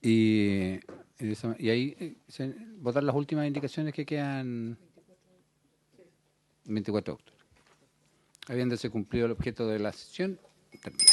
y ahí votar las últimas indicaciones que quedan 24 de octubre. Habiéndose cumplido el objeto de la sesión, termina.